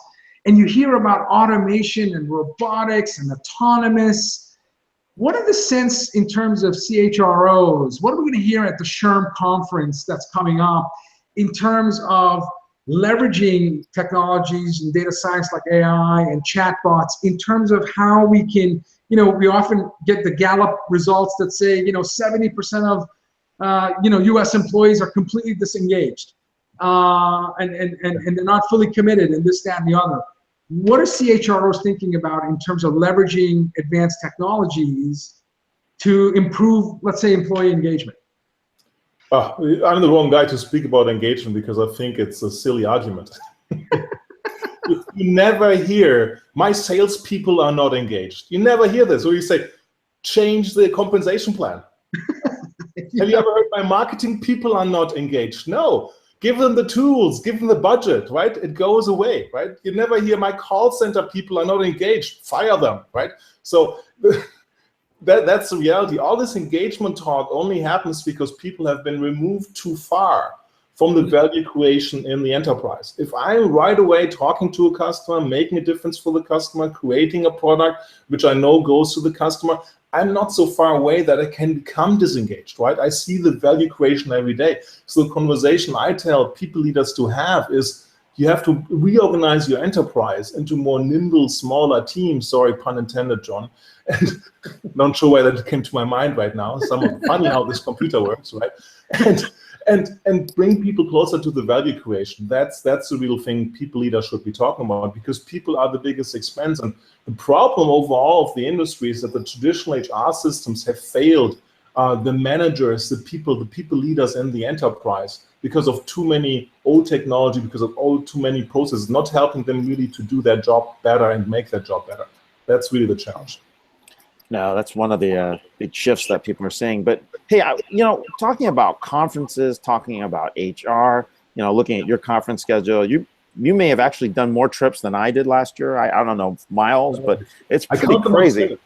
And you hear about automation and robotics and autonomous. What are the sense in terms of CHROs? What are we going to hear at the SHRM conference that's coming up in terms of leveraging technologies and data science like AI and chatbots in terms of how we can, we often get the Gallup results that say, 70% of, US employees are completely disengaged. And they're not fully committed in this, that, and the other. What are CHROs thinking about in terms of leveraging advanced technologies to improve, let's say, employee engagement? I'm the wrong guy to speak about engagement because I think it's a silly argument. You never hear, my salespeople are not engaged. You never hear this. Or you say, change the compensation plan. Yeah. Have you ever heard my marketing people are not engaged? No. Give them the tools, give them the budget, right? It goes away, right? You never hear my call center people are not engaged. Fire them, right? So that's the reality. All this engagement talk only happens because people have been removed too far from the value creation in the enterprise. If I'm right away talking to a customer, making a difference for the customer, creating a product which I know goes to the customer, I'm not so far away that I can become disengaged, right? I see the value creation every day. So the conversation I tell people leaders to have is you have to reorganize your enterprise into more nimble, smaller teams. Sorry, pun intended, John. And not sure why that came to my mind right now. Somewhat funny how this computer works, right? And bring people closer to the value creation. That's the real thing people leaders should be talking about, because people are the biggest expense. And the problem overall of the industry is that the traditional HR systems have failed the managers, the people leaders in the enterprise, because of too many old technology, because of too many processes, not helping them really to do their job better and make their job better. That's really the challenge. No, that's one of the big shifts that people are seeing. But hey, talking about conferences, talking about HR, looking at your conference schedule, you may have actually done more trips than I did last year. I don't know miles, but it's pretty crazy.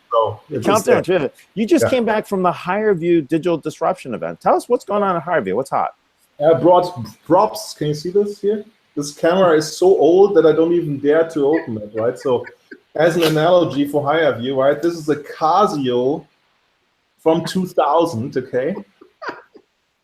You just came back from the HireVue Digital Disruption event. Tell us what's going on at HireVue. What's hot? I brought props. Can you see this here? This camera is so old that I don't even dare to open it, right? So as an analogy for HireVue, right, this is a Casio from 2000, okay?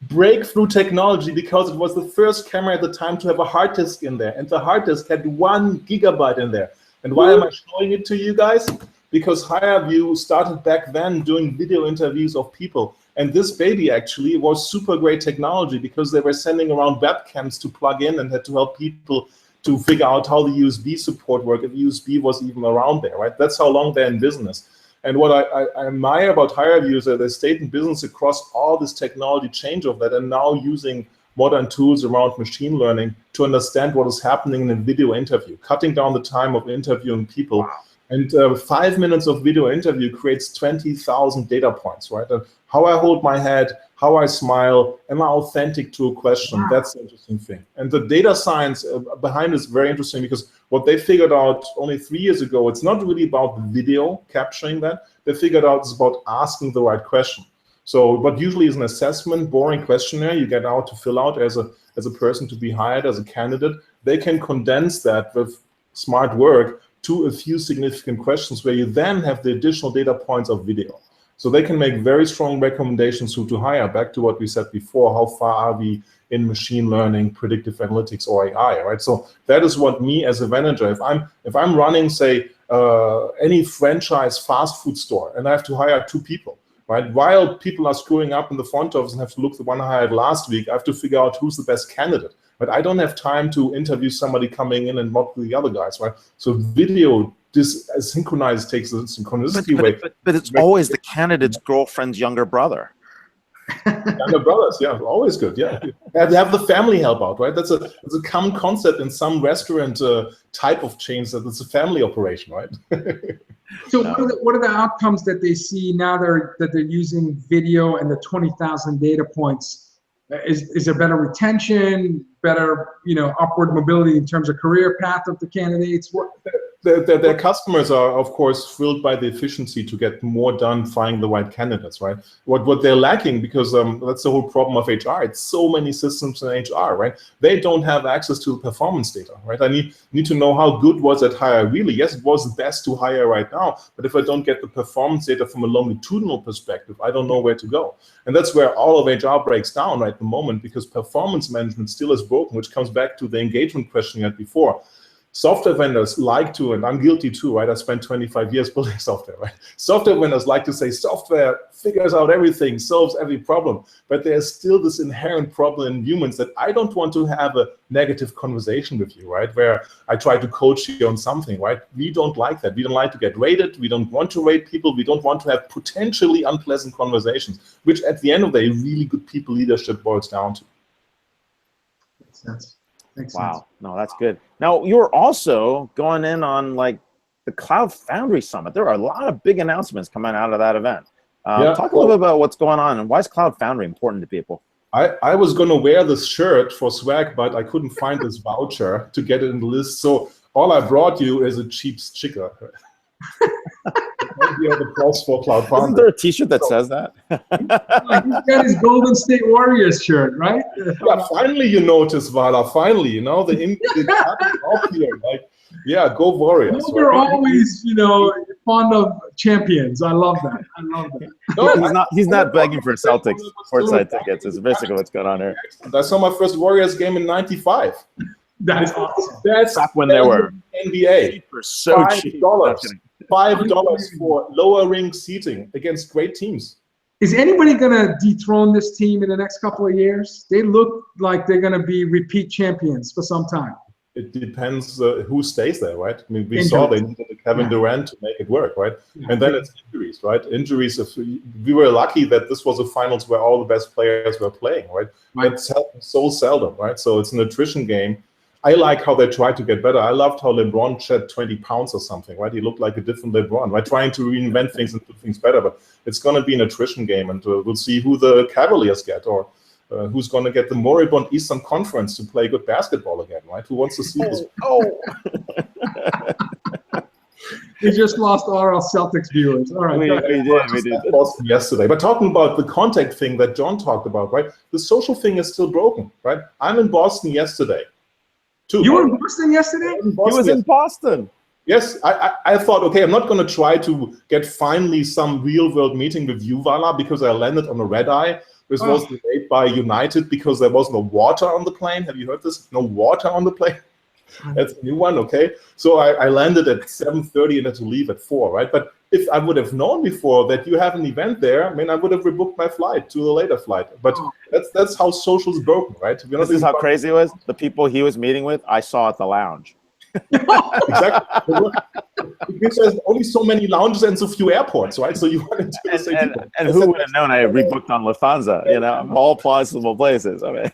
Breakthrough technology, because it was the first camera at the time to have a hard disk in there, and the hard disk had 1 gigabyte in there. And why am I showing it to you guys? Because HireVue started back then doing video interviews of people. And this baby actually was super great technology, because they were sending around webcams to plug in and had to help people to figure out how the USB support worked, if USB was even around there, right? That's how long they're in business. And what I admire about HireVue is that they stayed in business across all this technology change of that, and now using modern tools around machine learning to understand what is happening in a video interview, cutting down the time of interviewing people. And 5 minutes of video interview creates 20,000 data points, right? And how I hold my head, how I smile, am I authentic to a question? That's the interesting thing. And the data science behind is very interesting, because what they figured out only 3 years ago, it's not really about the video capturing that. They figured out it's about asking the right question. So what usually is an assessment, boring questionnaire you get out to fill out as a person to be hired, as a candidate, they can condense that with smart work to a few significant questions, where you then have the additional data points of video. So they can make very strong recommendations who to hire. Back to what we said before, how far are we in machine learning, predictive analytics, or AI, right? So that is what me as a manager, if I'm running, say, any franchise fast food store, and I have to hire 2 people, right? While people are screwing up in the front office and have to look the one I hired last week, I have to figure out who's the best candidate. But I don't have time to interview somebody coming in and mock the other guys, right? So video, this synchronized takes a synchronicity away. But it's always the candidate's girlfriend's younger brother. Younger brothers, yeah, always good, yeah. And have the family help out, right? That's a common concept in some restaurant type of chains, that it's a family operation, right? So what are the outcomes that they see now that they're using video and the 20,000 data points? Is there better retention, better upward mobility in terms of career path of the candidates? Their customers are, of course, thrilled by the efficiency to get more done finding the right candidates, right? What they're lacking, because that's the whole problem of HR. It's so many systems in HR, right? They don't have access to performance data, right? I need to know how good was that hire really. Yes, it was the best to hire right now, but if I don't get the performance data from a longitudinal perspective, I don't know where to go. And that's where all of HR breaks down right at the moment, because performance management still is broken, which comes back to the engagement question you had before. Software vendors like to, and I'm guilty too, right? I spent 25 years building software, right? Software vendors like to say software figures out everything, solves every problem, but there's still this inherent problem in humans that I don't want to have a negative conversation with you, right? Where I try to coach you on something, right? We don't like that. We don't like to get rated. We don't want to rate people. We don't want to have potentially unpleasant conversations, which at the end of the day, really good people leadership boils down to. Makes sense. Wow, no, that's good. Now, you're also going in on like the Cloud Foundry Summit. There are a lot of big announcements coming out of that event. Talk a little bit about what's going on and why is Cloud Foundry important to people? I was going to wear this shirt for swag, but I couldn't find this voucher to get it in the list. So all I brought you is a cheap sticker. The price for Cloud Foundry. Isn't there a T-shirt that says that? He's got his Golden State Warriors shirt, right? Yeah, finally you notice, Vala. Finally, the off here, like, yeah, go Warriors. You're always, fond of champions. I love that. I love that. No, he's not begging for Celtics courtside tickets. It's basically what's going on here. I saw my first Warriors game in '95. That is awesome. That's back when they were NBA. So cheap. $5 for lower ring seating against great teams. Is anybody going to dethrone this team in the next couple of years? They look like they're going to be repeat champions for some time. it depends who stays there, right? I mean, we saw they needed a Kevin Durant to make it work, right? And then it's injuries, right? Injuries. If we were lucky that this was a finals where all the best players were playing, right? That's so seldom, right? So it's an attrition game. I like how they try to get better. I loved how LeBron shed 20 pounds or something, right? He looked like a different LeBron, right? Trying to reinvent things and do things better, but it's going to be an attrition game, and we'll see who the Cavaliers get, or who's going to get the moribund Eastern Conference to play good basketball again, right? Who wants to see this? We just lost all our Celtics viewers. All right. We did. Boston yesterday. But talking about the contact thing that John talked about, right? The social thing is still broken, right? I'm in Boston yesterday. You were in Boston yesterday? He was in Boston. Yes, I thought, okay, I'm not going to try to get finally some real-world meeting with you, Vala, because I landed on a red-eye. This was delayed by United because there was no water on the plane. Have you heard this? No water on the plane. That's a new one, okay? So I landed at 7:30 and had to leave at 4, right? But if I would have known before that you have an event there, I mean, I would have rebooked my flight to a later flight. But that's how social is broken, right? This is how crazy it was. The people he was meeting with, I saw at the lounge. Exactly. Because there's only so many lounges and so few airports, right? So you want to do the same people. And who would have known I rebooked on Lufthansa, you know, all plausible places. I mean,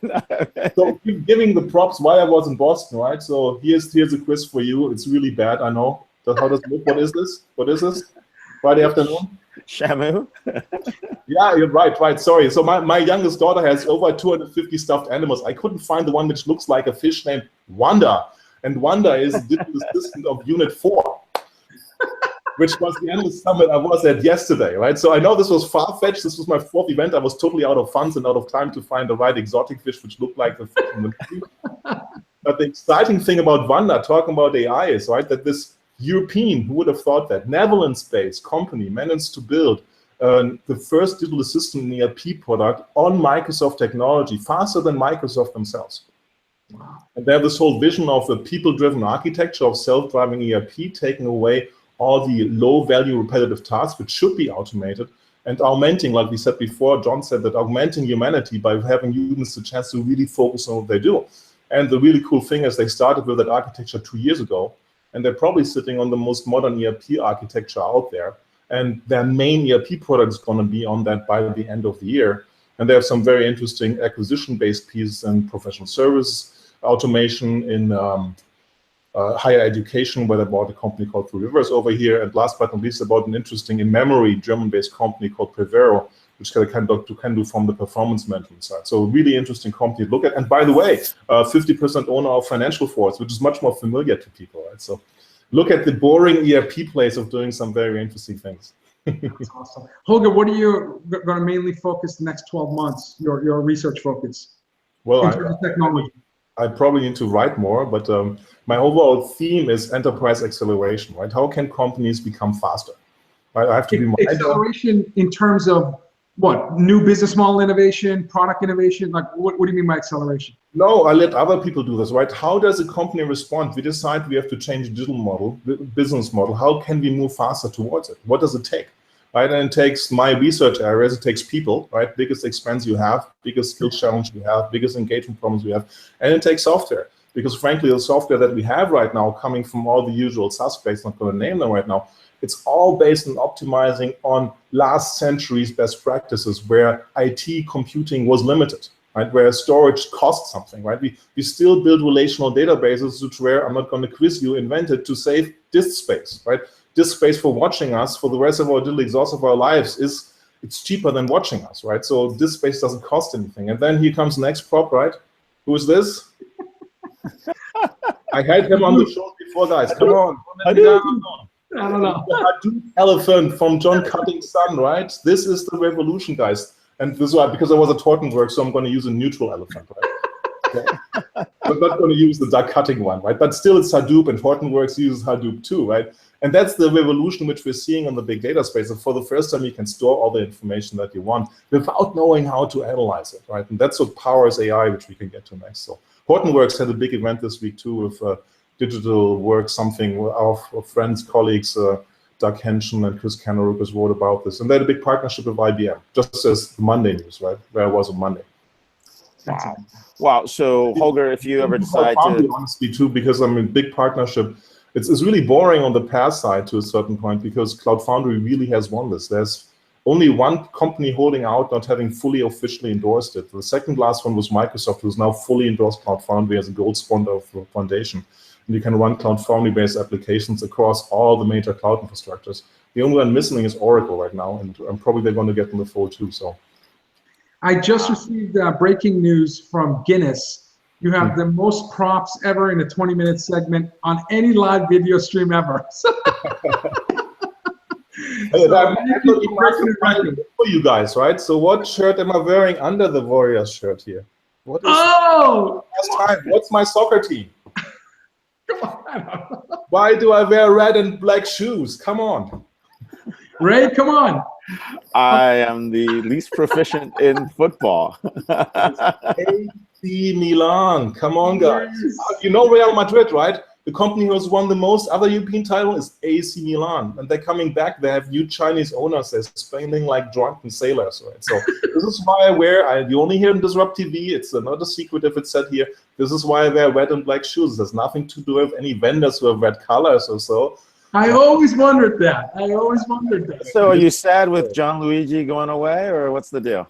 so keep giving the props why I was in Boston, right? So here's a quiz for you. It's really bad, I know. How does it look? What is this? What is this? Friday afternoon? Shamu? Yeah, you're right. Sorry. So my youngest daughter has over 250 stuffed animals. I couldn't find the one which looks like a fish named Wanda. And Wanda is the digital assistant of Unit 4, which was the animal summit I was at yesterday, right? So I know this was far-fetched. This was my 4th event. I was totally out of funds and out of time to find the right exotic fish which looked like the fish in the movie. But the exciting thing about Wanda, talking about AI, is, right, that this European, who would have thought that, Netherlands-based company managed to build the first digital assistant and ERP product on Microsoft technology faster than Microsoft themselves. Wow. And they have this whole vision of a people-driven architecture of self-driving ERP, taking away all the low-value repetitive tasks which should be automated, and augmenting, like we said before, John said that, augmenting humanity by having humans the chance to really focus on what they do. And the really cool thing is they started with that architecture 2 years ago, and they're probably sitting on the most modern ERP architecture out there. And their main ERP product is going to be on that by the end of the year. And they have some very interesting acquisition-based pieces and professional service automation in higher education, where they bought a company called Three Rivers over here. And last but not least, about an interesting in-memory German-based company called Prevero, which can do from the performance management side. So a really interesting company to look at. And by the way, 50% owner of Financial Force, which is much more familiar to people, right? So look at the boring ERP place of doing some very interesting things. That's awesome. Holger, what are you going to mainly focus the next 12 months, your research focus? Well, in terms of technology? I probably need to write more, but my overall theme is enterprise acceleration, right? How can companies become faster? Right? I have to be acceleration in terms of what? New business model innovation, product innovation? Like, what do you mean by acceleration? No, I let other people do this, right? How does a company respond? We decide we have to change digital model, business model. How can we move faster towards it? What does it take? Right, and it takes my research areas, it takes people, right? Biggest expense you have, biggest skill challenge we have, biggest engagement problems we have, and it takes software. Because frankly, the software that we have right now, coming from all the usual suspects, not going to name them right now, it's all based on optimizing on last century's best practices, where IT computing was limited, right? Where storage cost something, right? We still build relational databases, which were, I'm not going to quiz you, invented to save disk space, right? Disk space for watching us for the rest of our digital exhaust of our lives it's cheaper than watching us, right? So disk space doesn't cost anything. And then here comes the next prop, right? Who is this? I had him on the show before, guys. Come on. I don't know. Hadoop elephant from John Cutting's son, right? This is the revolution, guys. And this is why, because I was at Tortenberg, so I'm going to use a neutral elephant, right? I'm not going to use the duck cutting one, right? But still, it's Hadoop, and Hortonworks uses Hadoop too, right? And that's the revolution which we're seeing on the big data space. And for the first time, you can store all the information that you want without knowing how to analyze it, right? And that's what powers AI, which we can get to next. So Hortonworks had a big event this week too with digital work, something our friends, colleagues, Doug Henshin and Chris Canarukas wrote about this. And they had a big partnership with IBM, just as the Monday news, right? Where I was on Monday. Wow. Wow. So Holger, if you ever decide to, honestly too, because I'm in big partnership, it's really boring on the PaaS side to a certain point, because Cloud Foundry really has won this. There's only one company holding out, not having fully officially endorsed it. The second last one was Microsoft, who's now fully endorsed Cloud Foundry as a gold sponsor of the foundation. And you can run Cloud Foundry-based applications across all the major cloud infrastructures. The only one missing is Oracle right now, and I'm probably they're going to get in the fold too. So, I just received breaking news from Guinness. You have the most props ever in a 20-minute segment on any live video stream ever. For you guys, right? So what shirt am I wearing under the Warriors shirt here? What is What's my soccer team? Come on. Why do I wear red and black shoes? Come on. Ray, come on. I am the least proficient in football. AC Milan. Come on, guys. You know Real Madrid, right? The company who has won the most other European titles is AC Milan, and they're coming back. They have new Chinese owners. They're spending like drunken sailors, right? So this is why I wear. You only hear in DisrupTV. It's not a secret if it's said here. This is why I wear red and black shoes. There's nothing to do with any vendors who have red colors or so. I always wondered that. So are you sad with John Luigi going away, or what's the deal?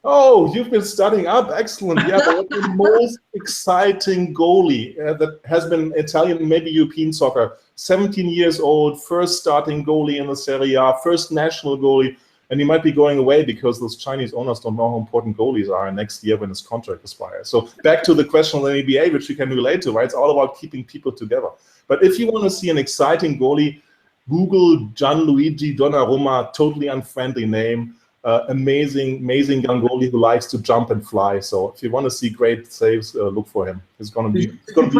Oh, you've been studying up. Excellent. Yeah, but the most exciting goalie that has been Italian, maybe European soccer. 17 years old, first starting goalie in the Serie A, first national goalie. And he might be going away because those Chinese owners don't know how important goalies are next year when his contract expires. So back to the question on the NBA, which you can relate to, right? It's all about keeping people together. But if you want to see an exciting goalie, Google Gianluigi Donnarumma, totally unfriendly name. Amazing young goalie who likes to jump and fly. So if you want to see great saves, look for him. It's going to be fun.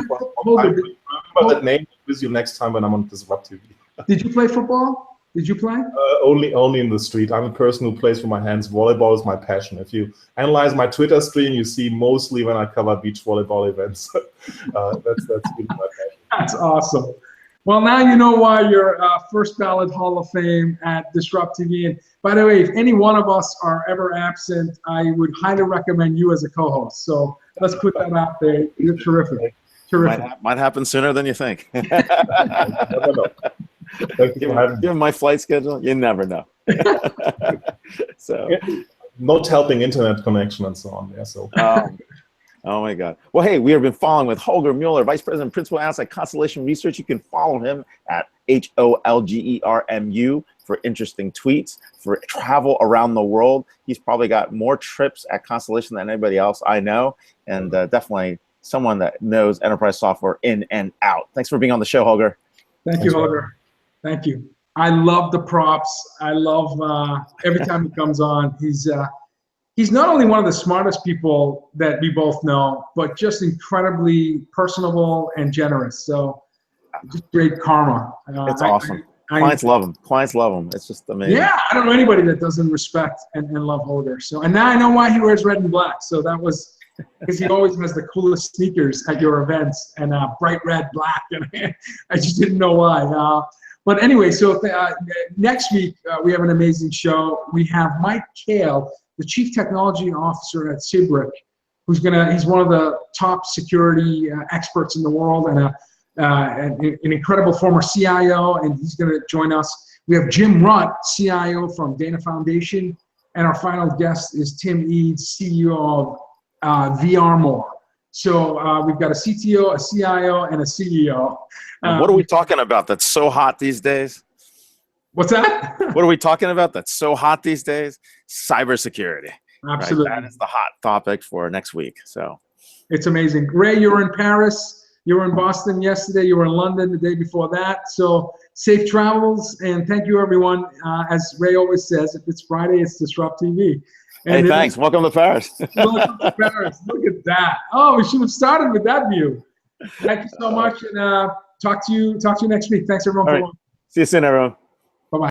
Remember that name with you next time when I'm on DisrupTV. Did you play football? Did you play? Only in the street. I'm a person who plays with my hands. Volleyball is my passion. If you analyze my Twitter stream, you see mostly when I cover beach volleyball events. That's really my passion. That's awesome. Well, now you know why you're first ballot Hall of Fame at DisrupTV. And by the way, if any one of us are ever absent, I would highly recommend you as a co-host. So let's put that out there. You're terrific. Might happen sooner than you think. I don't know. Given my flight schedule, you never know. So, not helping internet connection and so on. Yeah. So. Oh my God. Well, hey, we have been following with Holger Mueller, Vice President, Principal Analyst at Constellation Research. You can follow him at HOLGERMU for interesting tweets, for travel around the world. He's probably got more trips at Constellation than anybody else I know, and definitely someone that knows enterprise software in and out. Thanks for being on the show, Holger. Thank you, Holger. Thank you. I love the props. I love every time he comes on. He's not only one of the smartest people that we both know, but just incredibly personable and generous. So just great karma. It's awesome. Clients love him. Clients love him. It's just amazing. Yeah, I don't know anybody that doesn't respect and love Holger. So, and now I know why he wears red and black. So that was because he always has the coolest sneakers at your events and bright red, black. And I just didn't know why. But anyway, so next week we have an amazing show. We have Mike Kale, the Chief Technology Officer at Cibric, he's one of the top security experts in the world and an incredible former CIO, and he's going to join us. We have Jim Rutt, CIO from Dana Foundation, and our final guest is Tim Eads, CEO of VRMore. So we've got a CTO, a CIO, and a CEO. What are we talking about that's so hot these days? What's that? What are we talking about that's so hot these days? Cybersecurity. Absolutely. Right? That is the hot topic for next week. So it's amazing. Ray, you were in Paris. You were in Boston yesterday. You were in London the day before that. So safe travels, and thank you, everyone. As Ray always says, if it's Friday, it's DisrupTV. Hey, thanks. Welcome to Paris. Welcome to Paris. Look at that. Oh, we should have started with that view. Thank you so much, and talk to you next week. Thanks, everyone. All right. See you soon, everyone. Bye-bye.